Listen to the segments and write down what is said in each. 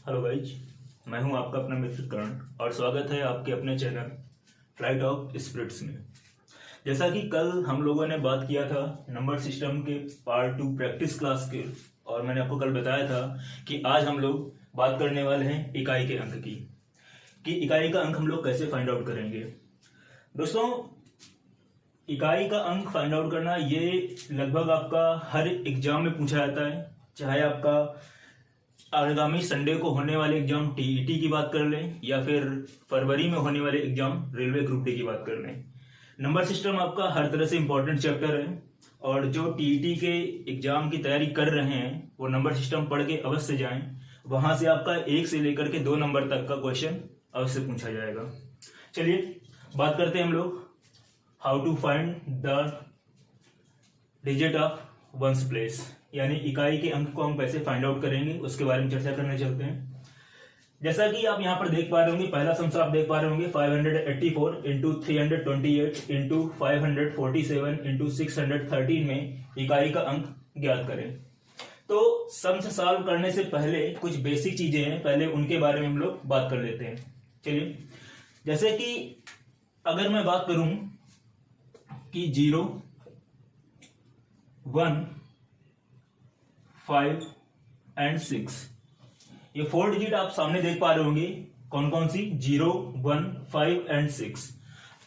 Hello guys, मैं हूं आपका अपना मित्र करण और स्वागत है आपके अपने चैनल फ्लाइट ऑफ स्पिरिट्स में। जैसा कि कल हम लोगों ने बात किया था नंबर सिस्टम के पार्ट 2 प्रैक्टिस क्लास के, और मैंने आपको कल बताया था कि आज हम लोग बात करने वाले हैं इकाई के अंक की, कि इकाई का अंक हम लोग कैसे फाइंड आउट करेंगे। दोस्तों, इकाई का अंक फाइंड आउट करना ये लगभग आपका हर एग्जाम में पूछा जाता है, चाहे आपका आगामी संडे को होने वाले एग्जाम टीईटी की बात कर लें या फिर फरवरी में होने वाले एग्जाम रेलवे ग्रुप डी की बात कर लें। नंबर सिस्टम आपका हर तरह से इंपॉर्टेंट चैप्टर है और जो टीईटी के एग्जाम की तैयारी कर रहे हैं वो नंबर सिस्टम पढ़ के अवश्य जाएं। वहां से आपका 1 से लेकर के 2 नंबर तक का क्वेश्चन अवश्य पूछा जाएगा। चलिए बात करते हैं हम लोग how to find the digit of ones place, यानी इकाई के अंक को हम कैसे फाइंड आउट करेंगे उसके बारे में चर्चा करने चलते हैं। जैसा कि आप यहाँ पर देख पा रहे होंगे, पहला सम आप देख पा रहे होंगे 584 इंटू 328 इंटू 547 इंटू 613 में इकाई का अंक ज्ञात करें। तो सम से सॉल्व करने से पहले कुछ बेसिक चीजें हैं, पहले उनके बारे में हम लोग बात कर लेते हैं। चलिए, जैसे कि अगर मैं बात करूं कि 0, 1, 5 एंड 6, ये 4 डिजिट आप सामने देख पा रहे होंगे। कौन कौन सी? 0, 1, 5 एंड 6।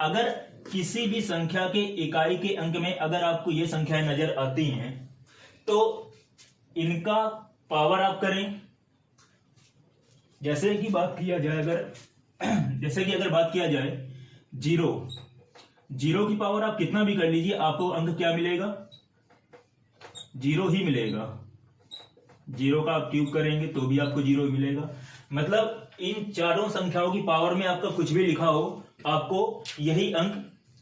अगर किसी भी संख्या के इकाई के अंक में अगर आपको ये संख्याएं नजर आती हैं तो इनका पावर आप करें। जैसे कि बात किया जाए अगर बात किया जाए 0 की पावर आप कितना भी कर लीजिए, आपको अंक क्या मिलेगा? 0 ही मिलेगा। 0 का आप क्यूब करेंगे तो भी आपको 0 ही मिलेगा। मतलब इन चारों संख्याओं की पावर में आपका कुछ भी लिखा हो, आपको यही अंक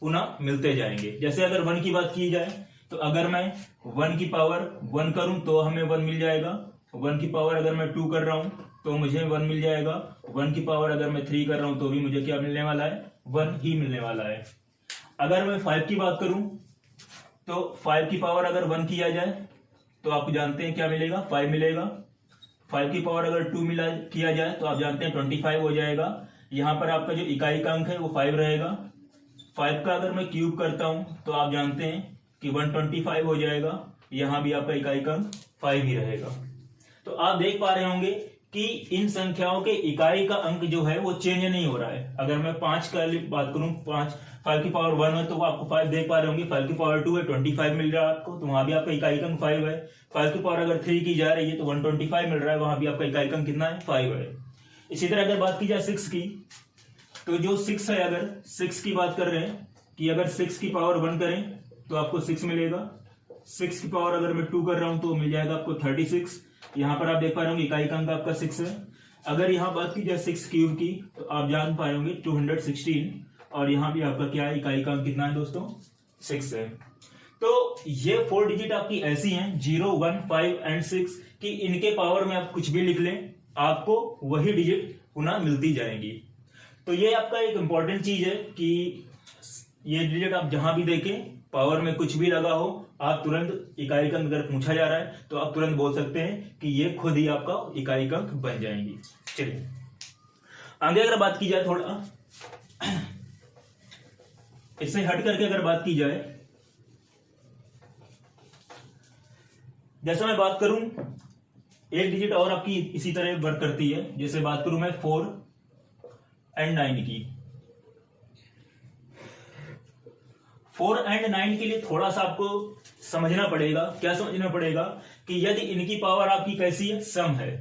पुनः मिलते जाएंगे। जैसे अगर 1 की बात की जाए तो अगर मैं 1 की पावर 1 करूं तो हमें 1 मिल जाएगा। 1 की पावर अगर मैं 2 कर रहा हूं तो मुझे 1 मिल जाएगा। 1 की पावर अगर मैं 3 कर रहा हूं तो भी मुझे क्या मिलने वाला है? 1 ही मिलने वाला है। अगर मैं 5 की बात करूं तो 5 की पावर अगर 1 किया जाए तो आप जानते हैं क्या मिलेगा? 5 मिलेगा। 5 की पावर अगर 2 किया जाए तो आप जानते हैं 25 हो जाएगा। यहां पर आपका जो इकाई का अंक है वो 5 रहेगा। 5 का अगर मैं क्यूब करता हूं तो आप जानते हैं कि 125 हो जाएगा। यहां भी आपका इकाई का अंक 5 ही रहेगा। तो आप देख पा रहे होंगे कि इन संख्याओं के इकाई का अंक जो है वो चेंज नहीं हो रहा है। अगर मैं 5 का बात करूं, 5 की पावर 1 है तो आपको 5 देख पा रहे होंगे। 5 की पावर 2 है, 25 मिल रहा है आपको, तो वहां भी आपका इकाई का अंक 5 है। 5 की पावर अगर 3 की जा रही है तो 125 मिल रहा है, वहां भी आपका इकाई का अंक कितना है? 5 है। इसी तरह अगर बात की जाए 6 की, तो जो 6 है, अगर 6 की बात कर रहे हैं कि अगर 6 की पावर 1 करें तो आपको 6 मिलेगा। 6 की पावर अगर मैं 2 कर रहा हूं तो मिल जाएगा आपको 36। यहां पर आप देख पा रहे होंगे इकाई का अंक आपका 6 है। अगर यहां बात की जाए 6 क्यूब की तो आप जान पाए होंगे 216, और यहां भी आपका क्या है? इकाई का अंक कितना है दोस्तों? 6 है। तो ये 4 डिजिट आपकी ऐसी हैं 0, 1, 5 एंड 6 कि इनके पावर में आप कुछ भी लिख लें, आपको वही डिजिट पुनः मिलती जाएंगी। तो ये आपका एक इंपॉर्टेंट चीज है कि ये डिजिट आप जहां भी देखें, पावर में कुछ भी लगा हो, आप तुरंत इकाई का अंक अगर पूछा जा रहा है तो आप तुरंत बोल सकते हैं कि ये खुद ही आपका इकाई का अंक बन जाएंगी। चलिए आगे अगर बात की जाए, थोड़ा इससे हट करके अगर बात की जाए, जैसे मैं बात करूं एक डिजिट और आपकी इसी तरह वर्क करती है। जैसे बात करूं मैं 4 एंड 9 की। 4 एंड 9 के लिए थोड़ा सा आपको समझना पड़ेगा। क्या समझना पड़ेगा? कि यदि इनकी पावर आपकी कैसी है? सम है।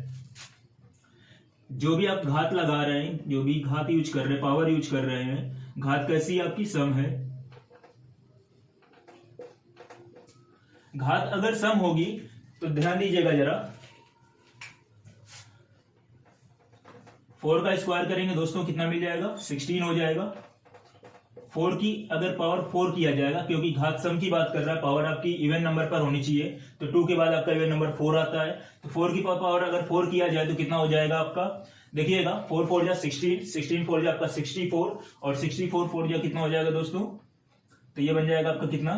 जो भी आप घात लगा रहे हैं, जो भी घात यूज कर रहे हैं, पावर यूज कर रहे हैं, घात कैसी है आपकी? सम है। घात अगर सम होगी तो ध्यान दीजिएगा जरा, 4 का स्क्वायर करेंगे दोस्तों कितना मिल जाएगा? 16 हो जाएगा। 4 की अगर पावर 4 किया जाएगा, क्योंकि घात सम की बात कर रहा है, पावर आपकी इवन नंबर पर होनी चाहिए, तो 2 के बाद आपका इवन नंबर 4 आता है। तो 4 की पावर अगर 4 किया जाए तो कितना हो जाएगा आपका? देखिएगा 4 4 जा 16, 16 4 जा आपका 64, और 64 4 जा कितना हो जाएगा दोस्तों? तो ये बन जाएगा आपका कितना?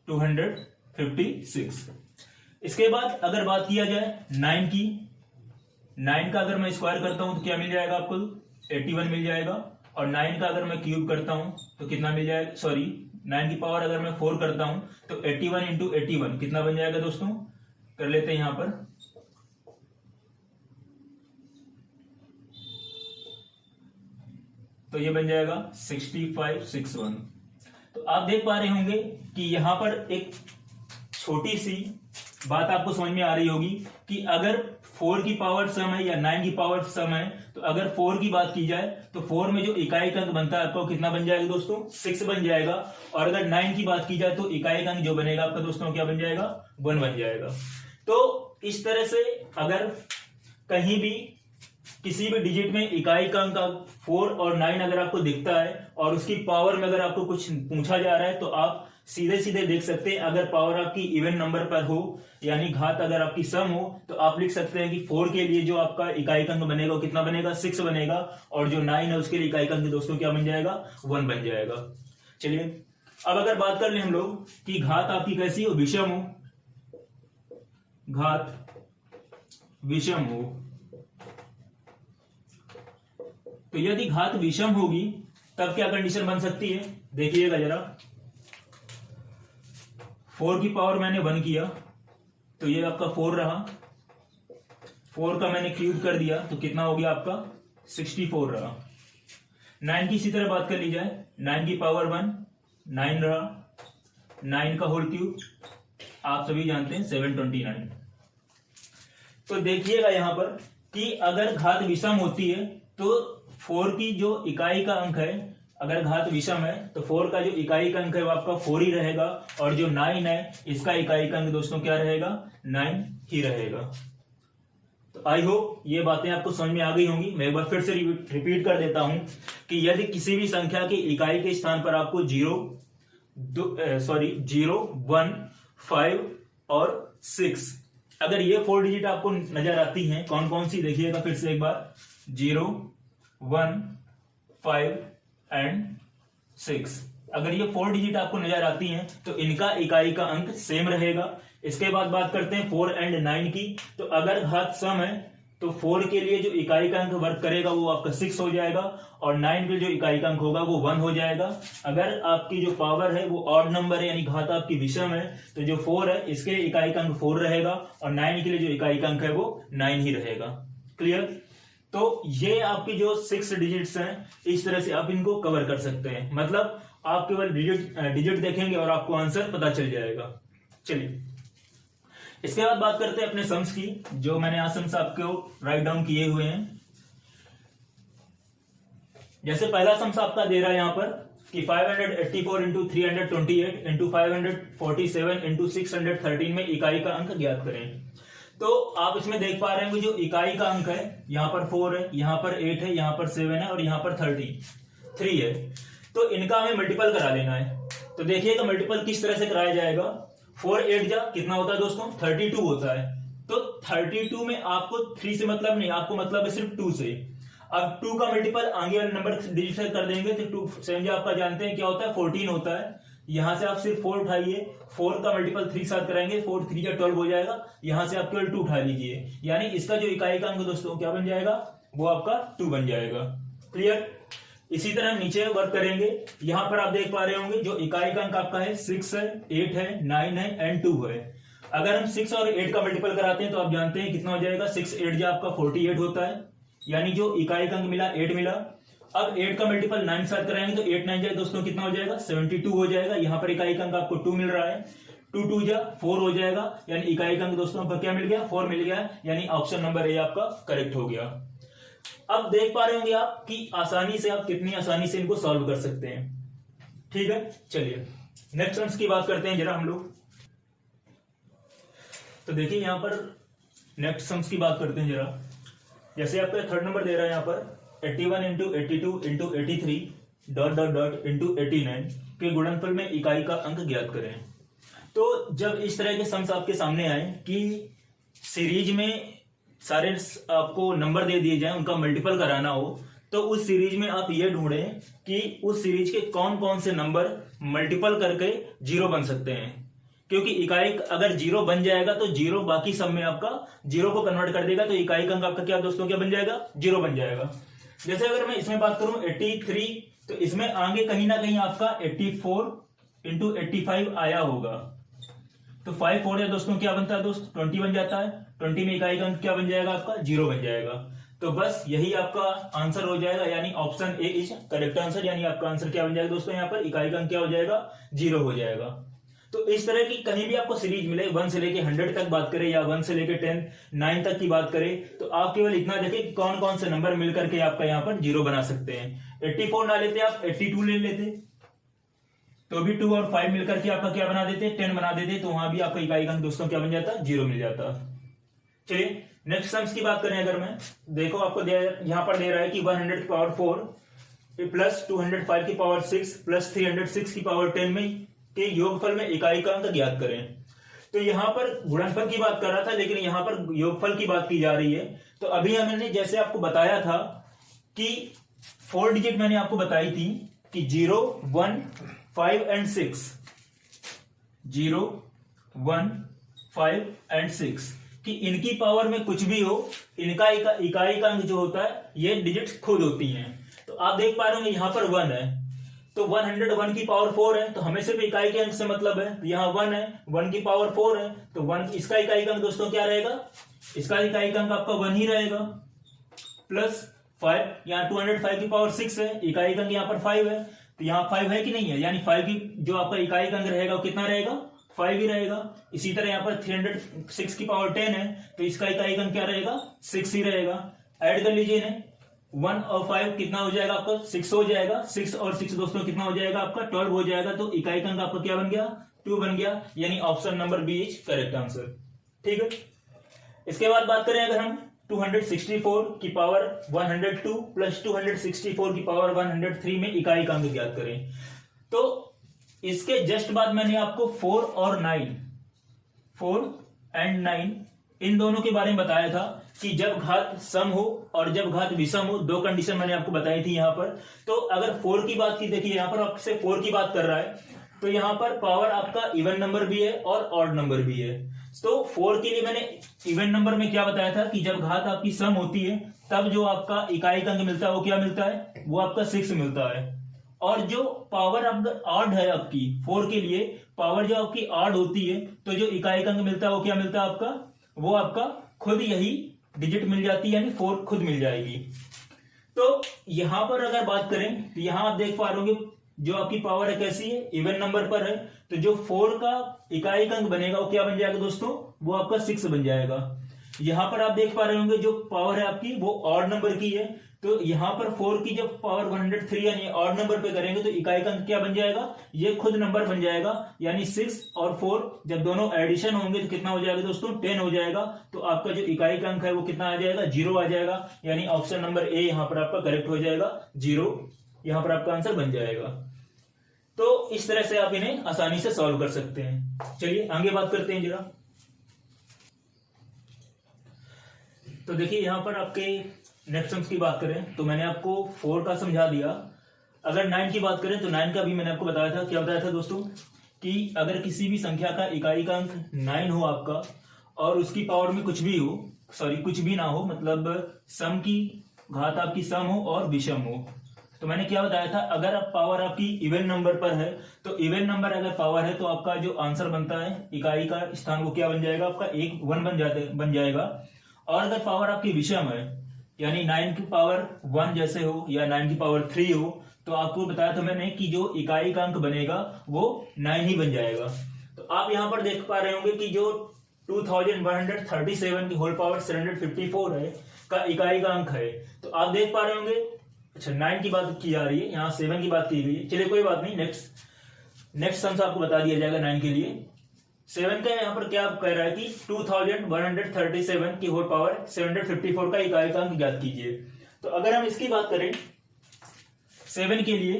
256। इसके बाद अगर बात किया जाए 9 की, 9 का अगर मैं स्क्वायर करता हूं तो क्या मिल जाएगा आपको, 81 मिल जाएगा। और 9 का अगर मैं क्यूब करता हूं तो कितना मिल जाएगा, सॉरी 9 की पावर अगर मैं 4 करता हूं तो 81 इंटू 81 कितना बन जाएगा दोस्तों, कर लेते हैं यहां पर। तो ये बन जाएगा 6561। तो आप देख पा रहे होंगे कि यहां पर एक छोटी सी बात आपको समझ में आ रही होगी कि अगर 4 की पावर सम है या 9 की पावर सम है, तो अगर 4 की बात की जाए तो 4 में जो इकाई अंक बनता है आपको कितना बन जाएगा दोस्तों, 6 बन जाएगा। और अगर 9 की बात की जाए तो इकाई अंक जो बनेगा आपका दोस्तों क्या बन जाएगा, 1 बन जाएगा। तो इस तरह से अगर कहीं भी किसी भी डिजिट में इकाई का अंक 4 और 9 अगर आपको दिखता है और उसकी पावर में अगर आपको कुछ पूछा जा रहा है, तो आप सीधे सीधे देख सकते हैं। अगर पावर आपकी इवन नंबर पर हो यानी घात अगर आपकी सम हो, तो आप लिख सकते हैं कि 4 के लिए जो आपका इकाई अंक बनेगा वो कितना बनेगा, 6 बनेगा। और जो 9 है उसके लिए इकाई अंक दोस्तों क्या बन जाएगा, 1 बन जाएगा। चलिए अब अगर बात कर ले हम लोग कि घात आपकी कैसी हो, विषम हो, घात विषम हो। तो यदि घात विषम होगी तब क्या कंडीशन बन सकती है, देखिएगा जरा। 4 की पावर मैंने 1 किया तो ये आपका 4 रहा, 4 का मैंने क्यूब कर दिया तो कितना हो गया आपका, 64 रहा। 9 की इसी तरह बात कर ली जाए, 9 की पावर 1 9 रहा, 9 का होल क्यूब आप सभी जानते हैं 729। तो देखिएगा यहां पर कि अगर घात विषम होती है तो 4 की जो इकाई का अंक है, अगर घात विषम है तो 4 का जो इकाई का अंक है वो आपका 4 ही रहेगा। और जो 9 है इसका इकाई का अंक दोस्तों क्या रहेगा, 9 ही रहेगा। तो आई होप ये बातें आपको समझ में आ गई होंगी। मैं एक बार फिर से रिपीट कर देता हूं कि यदि किसी भी संख्या की इकाई के स्थान पर आपको 0, 1, 5 और 6 अगर ये 4 डिजिट आपको नजर आती हैं, कौन कौन सी देखिएगा फिर से एक बार, 0, 1, 5 एंड 6। अगर ये 4 डिजिट आपको नजर आती हैं तो इनका इकाई का अंक सेम रहेगा। इसके बाद बात करते हैं 4 एंड 9 की। तो अगर घात सम है तो 4 के लिए जो इकाई का अंक वर्क करेगा वो आपका 6 हो जाएगा और 9 के जो इकाई का अंक होगा वो 1 हो जाएगा। अगर आपकी जो पावर है वो ऑड नंबर है यानी घात आपकी विषम है तो जो 4 है इसके इकाई का अंक 4 रहेगा और 9 के लिए जो इकाई का अंक है वो 9 ही रहेगा। क्लियर? तो ये आपकी जो 6 डिजिट्स हैं इस तरह से आप इनको कवर कर सकते हैं। मतलब आप केवल डिजिट देखेंगे और आपको आंसर पता चल जाएगा। चलिए इसके बाद बात करते हैं अपने सम्स की, जो मैंने आज सम्स आपको राइट डाउन किए हुए हैं। जैसे पहला सम्स आपका दे रहा है यहां पर कि 584 इंटू 328 इंटू 547 इंटू 613 में इकाई का अंक ज्ञात करें। तो आप इसमें देख पा रहे हैं जो इकाई का अंक है यहां पर 4 है, यहां पर 8 है, यहां पर 7 है और यहां पर 3 है। तो इनका हमें मल्टीपल करा लेना है। तो देखिएगा मल्टीपल किस तरह से कराया जाएगा। 4 8 जा कितना होता है दोस्तों, 32 होता है। तो 32 में आपको 3 से मतलब नहीं, आपको मतलब है सिर्फ 2 से। अब 2 का मल्टीपल आगे वाले नंबर डिजिट से कर देंगे तो 2 7 आपका जानते हैं क्या होता है, 14 होता है। यहां से आप सिर्फ 4 उठाइए, 4 का मल्टीपल 3 साथ कराएंगे, 4 3 या 12 हो जाएगा। यहां से आप केवल 2 उठा लीजिए, यानी इसका जो इकाई का अंक दोस्तों क्या बन जाएगा, वो आपका 2 बन जाएगा। क्लियर? इसी तरह नीचे वर्क करेंगे। यहां पर आप देख पा रहे होंगे जो इकाई का अंक आपका है 6 है, 8 है, 9 है एंड 2 है। अगर हम 6 और 8 का मल्टीपल कराते हैं तो आप जानते हैं कितना हो जाएगा, 6 8 जा आपका 48 होता है, यानी जो इकाई का अंक मिला 8 मिला। अब 8 का मल्टीपल 9 साथ कराएंगे तो 8 9 जाए दोस्तों कितना हो जाएगा, 72 हो जाएगा। यहां पर इकाई का अंक आपको 2 मिल रहा है, 2 2 जा 4 हो जाएगा, यानी इकाई का अंक दोस्तों आपका क्या मिल गया, 4 मिल गया, यानी ऑप्शन नंबर ए आपका करेक्ट हो गया। अब देख पा रहे होंगे आप कि आसानी से आप कितनी आसानी से इनको सॉल्व कर सकते हैं। ठीक है, चलिए नेक्स्ट सम्स की बात करते हैं जरा हम लोग। तो देखिए यहां पर नेक्स्ट सम्स की बात करते हैं जरा। जैसे आपका थर्ड नंबर दे रहा है यहां पर 81 into 82 into 83 dot dot dot into 89 के गुणनफल में इकाई का अंक ज्ञात करें। तो जब इस तरह के सम्स आपके सामने आए कि सीरीज में सारे आपको नंबर दे दिए जाए, उनका मल्टीपल कराना हो, तो उस सीरीज में आप ये ढूंढें कि उस सीरीज के कौन कौन से नंबर मल्टीपल करके 0 बन सकते हैं। क्योंकि इकाई अगर 0 बन जाएगा तो 0 बाकी सब में आपका 0 को कन्वर्ट कर देगा, तो इकाई का अंक आपका क्या दोस्तों क्या बन जाएगा, 0 बन जाएगा। जैसे अगर मैं इसमें बात करूं 83, तो इसमें आगे कहीं ना कहीं आपका 84 इंटू 85 आया होगा, तो 5 4 या दोस्तों क्या बनता है दोस्त, 20 बन जाता है। 20 में इकाई का अंक क्या बन जाएगा आपका, 0 बन जाएगा। तो बस यही आपका आंसर हो जाएगा, यानी option A is correct answer. यानी आपका आंसर क्या बन जाएगा दोस्तों, यहाँ पर इकाई का अंक क्या हो जाएगा, 0 हो जाएगा। तो इस तरह की कहीं भी आपको सीरीज मिले 1 से लेके 100 तक बात करें या 1 से लेके 10 9 तक की बात करें, तो आप केवल इतना देखें कौन कौन से नंबर मिलकर के आपका यहाँ पर 0 बना सकते हैं। 84 ना लेते आप 82 ले लेते, तो भी 2 और 5 मिलकर के आपका क्या बना देते, 10 बना देते, तो वहां भी आपका इकाई का अंक दोस्तों क्या बन जाता, 0 मिल जाता। चलिए नेक्स्ट सम्स की बात करें, अगर मैं देखो आपको यहां पर दे रहा है कि 100 की पावर 4 प्लस 205 की पावर 6 प्लस 306 की पावर 10 में के योगफल में इकाई का अंक ज्ञात करें। तो यहां पर गुणनफल की बात कर रहा था, लेकिन यहां पर योगफल की बात की जा रही है। तो अभी हमने जैसे आपको बताया था कि 4 डिजिट मैंने आपको बताई थी कि 0 1 5 एंड 6, 0 1 5 एंड 6 कि इनकी पावर में कुछ भी हो, इनका इकाई का अंक जो होता है ये डिजिट्स खुद होती हैं। तो आप देख पा रहे होंगे यहां पर 1 है, तो 101 की पावर 4 है, तो हमें सिर्फ इकाई के अंक से मतलब है। यहाँ 1 है, 1 की पावर 4 है, तो 1 इसका इकाई का अंक दोस्तों क्या रहेगा, इसका इकाई का अंक आपका 1 ही रहेगा। प्लस 5, यहाँ 205 की पावर 6 है, इकाई का अंक यहाँ पर 5 है, तो यहाँ 5 है कि नहीं है, यानी 5 की जो आपका इकाई का अंक रहेगा वो कितना रहेगा, 5 ही रहेगा। इसी तरह यहाँ पर 306 की पावर 10 है, तो इसका इकाई का अंक क्या रहेगा, 6 ही रहेगा। ऐड कर लीजिए इन्हें, 1 और 5 कितना हो जाएगा आपका, 6 हो जाएगा। 6 और 6 दोस्तों कितना हो जाएगा आपका, 12 हो जाएगा। तो इकाई का अंक आपका क्या बन गया, 2 बन गया, यानी option number B is correct answer. ठीक है, इसके बाद बात करें अगर हम 264 की पावर 102 प्लस 264 की पावर 103 में इकाई का अंक ज्ञात करें। तो इसके जस्ट बाद मैंने आपको 4 और 9, 4 एंड 9 इन दोनों के बारे में बताया था कि जब घात सम हो और जब घात विषम हो, 2 कंडीशन मैंने आपको बताई थी यहाँ पर। तो अगर 4 की बात की, देखिए यहाँ पर आपसे 4 की बात कर रहा है, तो यहाँ पर पावर आपका इवन नंबर भी है और ऑड नंबर भी है। तो 4 के लिए मैंने इवन नंबर में क्या बताया था कि जब घात आपकी सम होती है तब जो आपका इकाई का अंक मिलता है वो क्या मिलता है, वो आपका 6 मिलता है। और जो पावर ऑड है आपकी 4 के लिए, पावर जो आपकी ऑड होती है, तो जो इकाई का अंक मिलता है वो क्या मिलता है आपका, वो आपका खुद यही डिजिट मिल जाती है, यानी 4 खुद मिल जाएगी। तो यहां पर अगर बात करें तो यहां आप देख पा रहे होंगे जो आपकी पावर है कैसी है, इवन नंबर पर है, तो जो 4 का इकाई का अंक बनेगा वो क्या बन जाएगा दोस्तों, वो आपका 6 बन जाएगा। यहां पर आप देख पा रहे होंगे जो पावर है आपकी वो ऑड नंबर की है, तो यहां पर 4 की जब पावर 103 यानी ऑड नंबर पे करेंगे तो इकाई का अंक क्या बन जाएगा, ये खुद नंबर बन जाएगा, यानी 6 और 4 जब दोनों एडिशन होंगे तो कितना हो जाएगा दोस्तों, 10 हो जाएगा। तो आपका जो इकाई का अंक है वो कितना आ जाएगा, 0 आ जाएगा, यानी ऑप्शन नंबर ए यहां पर आपका करेक्ट हो जाएगा, 0 यहां पर आपका आंसर बन जाएगा। तो इस तरह से आप इन्हें आसानी से सॉल्व कर सकते हैं। चलिए आगे बात करते हैं जरा। तो देखिए यहां पर आपके नेक्स्ट सम्स की बात करें तो मैंने आपको 4 का समझा दिया। अगर 9 की बात करें तो 9 का भी मैंने आपको बताया था, क्या बताया था दोस्तों, कि अगर किसी भी संख्या का इकाई का अंक 9 हो आपका और उसकी पावर में कुछ भी हो, सॉरी कुछ भी ना हो, मतलब सम की घात आपकी सम हो और विषम हो, तो मैंने क्या बताया था, अगर आप पावर आपकी इवन नंबर पर है, तो इवन नंबर अगर पावर है तो आपका जो आंसर बनता है इकाई का स्थान वो क्या बन जाएगा आपका 1 बन जाएगा। और अगर पावर आपकी विषम है, यानी 9 की पावर 1 जैसे हो या 9 की पावर 3 हो, तो आपको बताया था मैंने कि जो इकाई का अंक बनेगा वो 9 ही बन जाएगा। तो आप यहां पर देख पा रहे होंगे कि जो 2137 की होल पावर 754 है का इकाई का अंक है, तो आप देख पा रहे होंगे, अच्छा 9 की बात की जा रही है, यहाँ 7 की बात की गई है, चलिए कोई बात नहीं, नेक्स्ट सम्स आपको बता दिया जाएगा 9 के लिए। 7 का यहाँ पर क्या कह रहा है कि 2137 की होल पावर 754 का इकाई का अंक ज्ञात कीजिए। तो अगर हम इसकी बात करें 7 के लिए,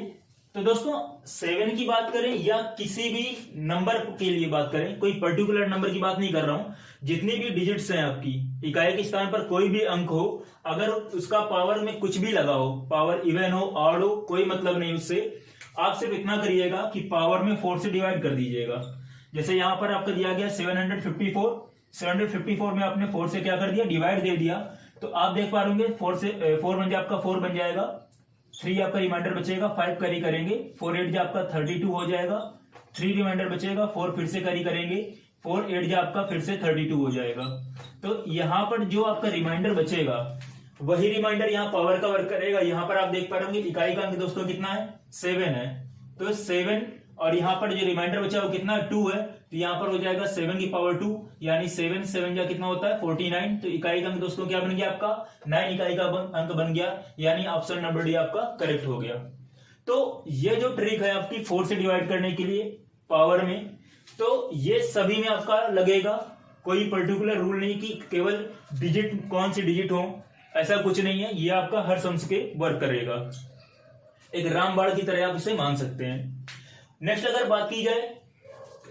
तो दोस्तों 7 की बात करें या किसी भी नंबर के लिए बात करें, कोई पर्टिकुलर नंबर की बात नहीं कर रहा हूं, जितनी भी डिजिट्स हैं आपकी इकाई के स्थान पर कोई भी अंक हो, अगर उसका पावर में कुछ भी लगा हो, पावर इवन हो ऑड हो, कोई मतलब नहीं उससे, आप सिर्फ इतना करिएगा कि पावर में 4 से डिवाइड कर दीजिएगा। जैसे यहाँ पर आपका दिया गया 754 में आपने 4 से क्या कर दिया, डिवाइड दे दिया, तो आप देख पा रहे 4 से 4 बन जाए आपका 4 बन जाएगा, 3 आपका रिमाइंडर बचेगा, 5 कैरी करेंगे, 4 8 जो आपका 32 हो जाएगा, 3 रिमाइंडर बचेगा, 4 फिर से कैरी करेंगे, 4 8 जो आपका फिर से 32 हो जाएगा। तो यहाँ पर जो आपका रिमाइंडर बचेगा वही रिमाइंडर यहाँ पावर का वर्क करेगा। यहाँ पर आप देख पा रहे होंगे इकाई का अंक दोस्तों कितना है, 7 है, तो 7 और यहाँ पर जो रिमाइंडर बचा वो कितना 2 है, तो यहाँ पर हो जाएगा 7 की पावर 2, यानी 7 7 जा कितना होता है 49। तो इकाई का अंक दोस्तों क्या बन गया आपका 9 इकाई का अंक बन गया, यानी ऑप्शन नंबर डी आपका करेक्ट हो गया। तो ये जो ट्रिक है आपकी 4 से डिवाइड करने के लिए पावर में, तो ये सभी में आपका लगेगा, कोई पर्टिकुलर रूल नहीं कि केवल डिजिट कौन सी डिजिट हो, ऐसा कुछ नहीं है, ये आपका हर सम्स के वर्क करेगा, एक रामबाण की तरह आप इसे मान सकते हैं। नेक्स्ट अगर बात की जाए,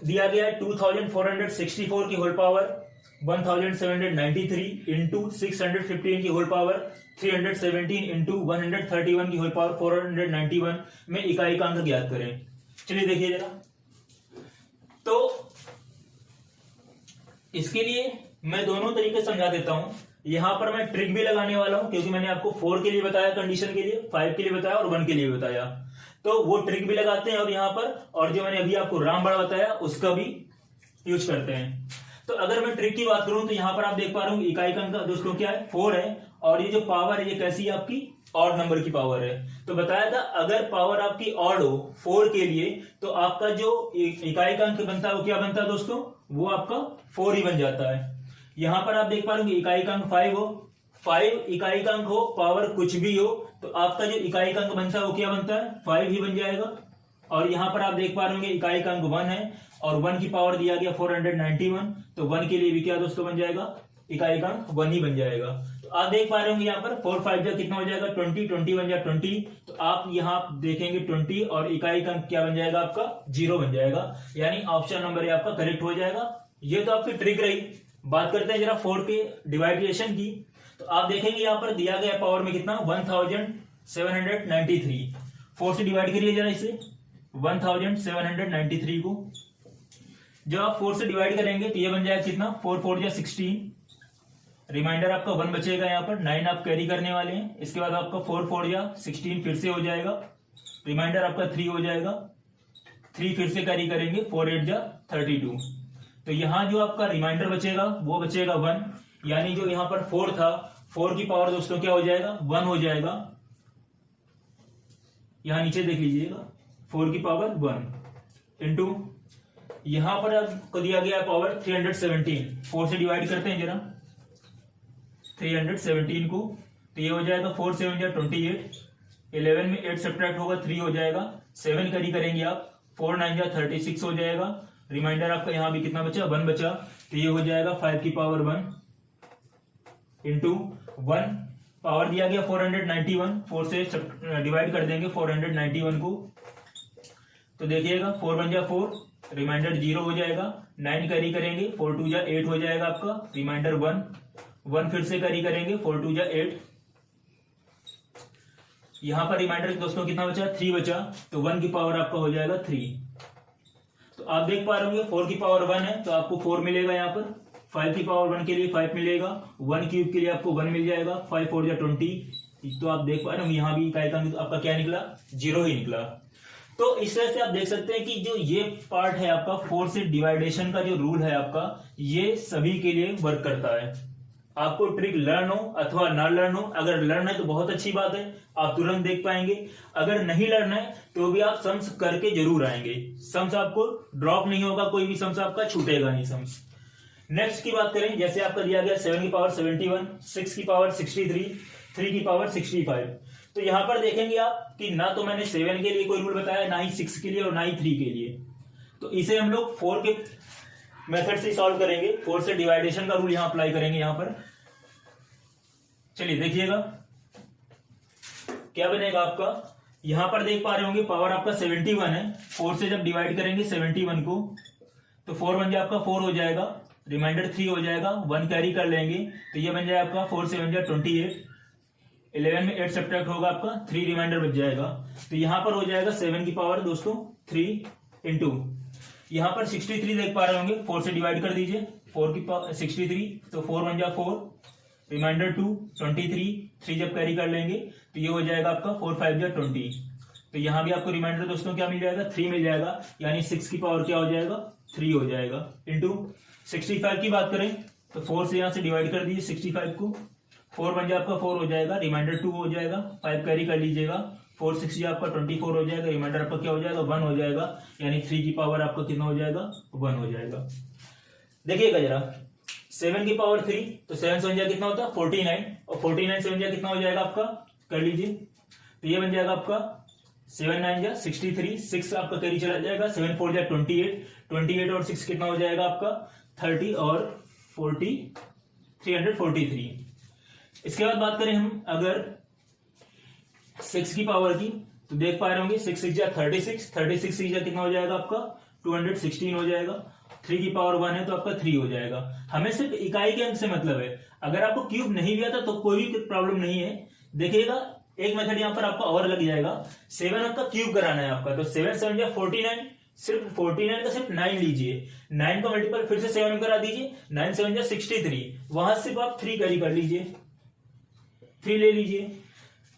दिया गया है 2464 की होल पावर 1793 इंटू 615 की होल पावर 317 इंटू 131 की होल पावर 491 में इकाई का अंक ज्ञात करें। चलिए देखिए जरा, तो इसके लिए मैं दोनों तरीके समझा देता हूं। यहां पर मैं ट्रिक भी लगाने वाला हूं, क्योंकि मैंने आपको 4 के लिए बताया कंडीशन के लिए, 5 के लिए बताया और 1 के लिए बताया, तो वो ट्रिक भी लगाते हैं और यहां पर, और जो मैंने अभी आपको रामबाण बताया उसका भी यूज करते हैं। तो अगर मैं ट्रिक की बात करूं तो यहां पर आप देख पा रहे हो इकाई का अंक दोस्तों क्या है 4 है, और ये जो पावर है ये कैसी है आपकी ऑड नंबर की पावर है। तो बताया था अगर पावर आपकी ऑड हो 4 के लिए तो आपका जो इकाई का अंक बनता है वो क्या बनता है दोस्तों, वो आपका 4 ही बन जाता है। यहां पर आप देख पा रहे हो इकाई का अंक 5 हो, 5 इकाई का अंक हो, पावर कुछ भी हो, तो आपका जो इकाई का अंक बनता है वो क्या बनता है 5 ही बन जाएगा। और यहां पर आप देख पा रहे हो इकाई का अंक 1 है और 1 की पावर दिया गया 491, तो 1 के लिए भी क्या दोस्तों बन जाएगा, इकाई का अंक 1 ही बन जाएगा। तो आप देख पा रहे होंगे यहाँ पर 4 5 जा कितना हो जाएगा 20, 21 जा 20, तो आप यहाँ देखेंगे 20 और इकाई का अंक क्या बन जाएगा आपका 0 बन जाएगा, यानी ऑप्शन नंबर आपका करेक्ट हो जाएगा। ये तो आपकी ट्रिक रही। बात करते हैं जरा 4 के डिवाइडेशन की, तो आप देखेंगे यहाँ पर दिया गया पावर में कितना 1793, 4 से डिवाइड करिए जरा इसे 1793 को, जब आप 4 से डिवाइड करेंगे तो ये बन जाएगा कितना 4 4 जा 16, रिमाइंडर आपका 1 बचेगा, यहाँ पर 9 आप कैरी करने वाले हैं, इसके बाद आपका 4 4 जा 16 फिर से हो जाएगा, रिमाइंडर आपका 3 हो जाएगा, 3 फिर से कैरी करेंगे 4 8 जा 32, तो यहां जो आपका रिमाइंडर बचेगा वो बचेगा 1, यानी जो यहां पर 4 था 4 की पावर दोस्तों क्या हो जाएगा 1 हो जाएगा, यहां नीचे देख लीजिएगा 4 की पावर 1 इंटू यहां पर आपको दिया गया पावर 317, 4 से डिवाइड करते हैं जरा 317 को, तो ये हो जाएगा 4 7 जा 28, 11 में 8 सब्ट्रैक्ट होगा 3 हो जाएगा, 7 कैरी करेंगे आप 4 9 जा 36 हो जाएगा, रिमाइंडर आपका यहां भी कितना बचा 1 बचा, तो ये हो जाएगा 5 की पावर 1 इंटू 1, पावर दिया गया 491, 4 से डिवाइड कर देंगे 491 को, तो देखिएगा 4 1 जा 4, रिमाइंडर 0 हो जाएगा, 9 कैरी करेंगे 4 2 जा 8 हो जाएगा आपका, रिमाइंडर 1 फिर से कैरी करेंगे 4 2 जा 8, यहां पर रिमाइंडर दोस्तों कितना बचा 3 बचा, तो 1 की पावर आपका हो जाएगा 3। तो आप देख पा रहे होंगे 4 की पावर 1 है तो आपको 4 मिलेगा, यहाँ पर 5 की पावर 1 के लिए 5 मिलेगा, 1 क्यूब के लिए आपको 1 मिल जाएगा, 5 4 जा 20, तो आप देख पा रहे हो यहाँ भी इकाई का आपका क्या निकला 0 ही निकला। तो इस तरह से आप देख सकते हैं कि जो ये पार्ट है आपका 4 से डिवाइडेशन का जो रूल है आपका, ये सभी के लिए वर्क करता है। आपको ट्रिक लर्न हो अथवा ना लर्न हो, अगर लर्न है तो बहुत अच्छी बात है, आप तुरंत देख पाएंगे, अगर नहीं लर्न है तो भी आप सम्स करके जरूर आएंगे, सम्स आपको ड्रॉप नहीं होगा, कोई भी सम्स आपका छूटेगा नहीं सम्स। नेक्स्ट की बात करें, जैसे आपका दिया गया 7 की पावर 71, 6 की पावर 63, 3 की पावर 65, तो यहां पर देखेंगे आप कि ना तो मैंने 7 के लिए कोई रूल बताया, ना ही 6 के लिए और ना ही 3 के लिए, तो इसे हम लोग 4 के मेथड से सॉल्व करेंगे, 4 से डिवाइडेशन का रूल यहां अप्लाई करेंगे यहां पर। चलिए देखिएगा क्या बनेगा आपका, यहां पर देख पा रहे होंगे पावर आपका 71 है, 4 से जब डिवाइड करेंगे 71 को तो 4 बन जाए आपका 4 हो जाएगा, रिमाइंडर 3 हो जाएगा, 1 कैरी कर लेंगे तो ये बन जाए आपका 4 7 जा 28, 11 में 8 सब्ट्रैक्ट होगा आपका 3 रिमाइंडर बच जाएगा, तो यहां पर हो जाएगा 7 की पावर दोस्तों 3 इंटू यहाँ पर 63 देख पा रहे होंगे, 4 से डिवाइड कर दीजिए, 4 की पावर 63, तो 4 1 जा 4, रिमाइंडर 2, 23, 3 जब कैरी कर लेंगे तो ये हो जाएगा आपका 4 5 जा 20। तो यहाँ भी आपको रिमाइंडर दोस्तों क्या मिल जाएगा, 3 मिल जाएगा, यानी 6 की पावर क्या हो जाएगा, 3 हो जाएगा। इंटू 65 की बात करें तो 4 से यहाँ से डिवाइड कर दीजिए 65 को, 4 1 जा आपका 4 हो जाएगा, रिमाइंडर 2 हो जाएगा, 5 कैरी कर लीजिएगा, 4 6 आपका 24 हो जाएगा, रिमाइंडर आपका क्या हो जाएगा, 1 हो जाएगा, यानी 3 की पावर आपका कितना हो जाएगा, 1 हो जाएगा। देखिएगा जरा 7 की पावर 3, तो 7 7 जा कितना होता है 49, और 49 7 जा कितना हो जाएगा आपका, कर लीजिए, तो ये बन जाएगा आपका 7 9 जा 63, 6 आपका कैरी चला जाएगा, 7 4 जा 28, 28 और 6 कितना हो जाएगा आपका 30 और 40 343। इसके बाद बात करें हम अगर 6 की पावर की, तो देख पा रहे होंगे 6 6 जा 36, 36 6 जा कितना हो जाएगा आपका 216 हो जाएगा, 3 की पावर 1 है तो आपका 3 हो जाएगा। हमें सिर्फ इकाई के अंक से मतलब है, अगर आपको क्यूब नहीं भी आता तो कोई भी प्रॉब्लम नहीं है। देखिएगा एक मेथड यहाँ पर आपका और लग जाएगा, 7 अंक का क्यूब कराना है आपका, तो 7 7 जा 49, सिर्फ 49 का सिर्फ 9 लीजिए, 9 का मल्टीपल फिर से 7 करा दीजिए, 9 7 जा 63, वहां सिर्फ आप 3 कैरी कर लीजिए, 3 ले लीजिए।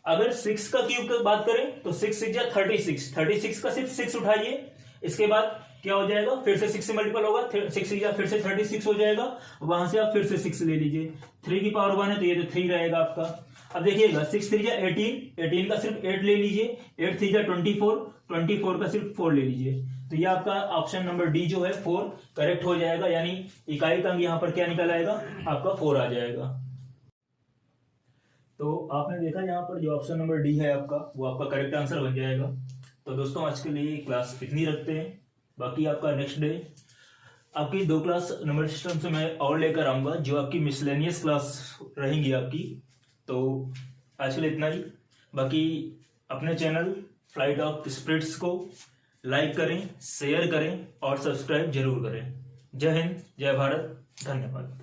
अगर 6 का क्यूब की बात करें तो 6 6 जा 36, 36 का सिर्फ 6 उठाइए, इसके बाद क्या हो जाएगा, फिर से 6 से मल्टीपल होगा, 6 6 जा फिर से 36 हो जाएगा, वहां से आप फिर से 6 ले लीजिए, 3 की पावर 1 है तो ये तो 3 रहेगा आपका। अब देखिएगा 6 3 जा 18, 18 का सिर्फ 8 ले लीजिए, 8 3 जा 24, 24 का सिर्फ 4 ले लीजिए, तो ये आपका ऑप्शन नंबर डी जो है 4 करेक्ट हो जाएगा, यानी इकाई का अंक यहाँ पर क्या निकल आएगा आपका 4 आ जाएगा। तो आपने देखा यहाँ पर जो ऑप्शन नंबर डी है आपका, वो आपका करेक्ट आंसर बन जाएगा। तो दोस्तों आज के लिए क्लास इतनी रखते हैं, बाकी आपका नेक्स्ट डे आपकी 2 क्लास नंबर सिस्टम से मैं और लेकर आऊंगा, जो आपकी मिसलेनियस क्लास रहेंगी आपकी। तो आज के लिए इतना ही, बाकी अपने चैनल फ्लाइट ऑफ स्पिरिट्स को लाइक करें, शेयर करें और सब्सक्राइब जरूर करें। जय हिंद, जय भारत, धन्यवाद।